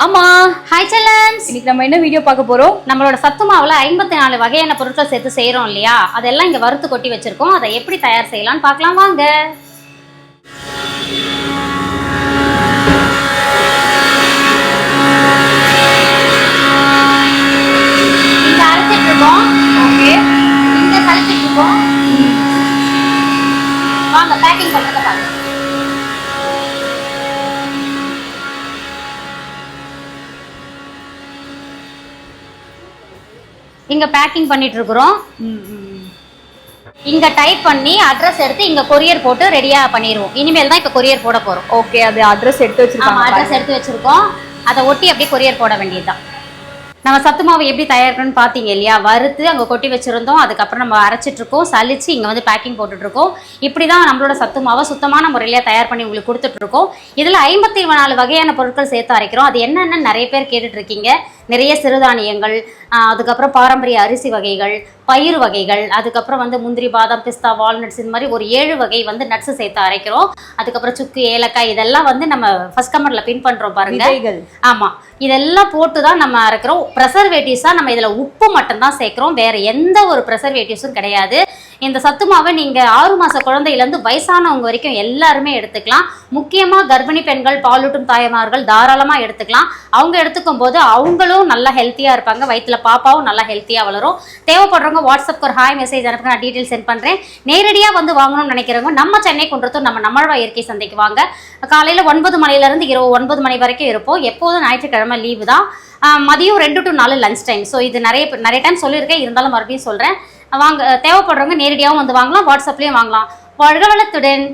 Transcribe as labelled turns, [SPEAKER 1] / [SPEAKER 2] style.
[SPEAKER 1] ஆமா,
[SPEAKER 2] ஹாய் செல்லம்ஸ்.
[SPEAKER 1] இன்னைக்கு நம்ம என்ன வீடியோ பார்க்க போறோம்?
[SPEAKER 2] நம்மளோட சத்து மாவுல 54 வகையான பொருட்கள் சேர்த்து செய்றோம் இல்லையா, அதெல்லாம் இங்க வறுத்து கொட்டி வச்சிருக்கோம். அதை எப்படி தயார் செய்யலாம்னு பார்க்கலாம் வாங்க. இங்க அரைச்சிட்டு இருக்கோம்.
[SPEAKER 1] ஓகே,
[SPEAKER 2] இங்க கலச்சிட்டு இருக்கோம். வாங்க பேக்கிங் பண்றத பாருங்க. இங்க பேக்கிங் பண்ணிட்டு இருக்கிறோம். இங்க டைப் பண்ணி அட்ரஸ் எடுத்து இங்க கொரியர் போட்டு ரெடியா பண்ணிடுவோம். இனிமேல் தான் இப்ப கொரியர் போட போறோம்.
[SPEAKER 1] ஓகே, அது அட்ரஸ் எடுத்து வச்சிருக்காங்க.
[SPEAKER 2] அட்ரஸ் எடுத்து வச்சிருக்கோம். அதை ஒட்டி அப்படியே கொரியர் போட வேண்டியதுதான். நம்ம சத்து மாவு எப்படி தயாரிக்கணும்னு பார்த்தீங்க இல்லையா, வறுத்து அங்கே கொட்டி வச்சுருந்தோம். அதுக்கப்புறம் நம்ம அரைச்சிட்டு இருக்கோம், சலிச்சு இங்கே வந்து பேக்கிங் போட்டுட்ருக்கோம். இப்படி தான் நம்மளோட சத்து மாவை சுத்தமான முறையில் தயார் பண்ணி உங்களுக்கு கொடுத்துட்ருக்கோம். இதில் 54 வகையான பொருட்கள் சேர்த்து அரைக்கிறோம். அது என்னென்னு நிறைய பேர் கேட்டுட்ருக்கீங்க. நிறைய சிறுதானியங்கள், அதுக்கப்புறம் பாரம்பரிய அரிசி வகைகள், பயிர் வகைகள், அதுக்கப்புறம் வந்து முந்திரி, பாதாம், பிஸ்தா, வால்நட்ஸ், இந்த மாதிரி ஒரு 7 வகை வந்து நட்ஸ் சேர்த்து அரைக்கிறோம். அதுக்கப்புறம் சுக்கு, ஏலக்காய், இதெல்லாம் வந்து நம்ம ஃபர்ஸ்ட் கமெண்ட்ல பின் பண்றோம் பாருங்க. ஆமா, இதெல்லாம் போட்டு தான் நம்ம அரைக்கிறோம். ப்ரெசர்வேட்டிவ்ஸா நம்ம இதுல உப்பு மட்டும்தான் சேர்க்கிறோம், வேற எந்த ஒரு ப்ரெசர்வேட்டிவ்ஸும் கிடையாது. இந்த சத்து மாவை நீங்க 6 மாச குழந்தையிலேருந்து வயசானவங்க வரைக்கும் எல்லாருமே எடுத்துக்கலாம். முக்கியமா கர்ப்பிணி பெண்கள், பாலூட்டும் தாய்மார்கள் தாராளமா எடுத்துக்கலாம். அவங்க எடுத்துக்கும் போது அவங்களும் நல்லா ஹெல்த்தியா இருப்பாங்க, வயிற்றுல பாப்பாவும் நல்லா ஹெல்த்தியா வளரும். தேவைப்படுறவங்க வாட்ஸ்அப்க்கு ஒரு ஹாய் மெசேஜ் அனுப்புங்க, நான் டீட்டெயில் சென்ட் பண்றேன். நேரடியாக வந்து வாங்கணும்னு நினைக்கிறவங்க நம்ம சென்னை குன்றத்தூர் நம்ம நம்மழ்வா இயற்கை சந்தைக்கு வாங்க. காலையில் 9 மணிலேருந்து இரவு 9 மணி வரைக்கும் இருப்போம். எப்போதும் ஞாயிற்றுக்கிழமை லீவு தான். மதியம் 2 to 4 லஞ்ச் டைம். ஸோ இது நிறைய டைம் சொல்லியிருக்கேன், இருந்தாலும் மறுபடியும் சொல்கிறேன். வாங்க, தேவைப்படுறவங்க நேரடியாகவும் வந்து வாங்கலாம், வாட்ஸ்அப்லேயும் வாங்கலாம். வாழ்க வளத்துடன்.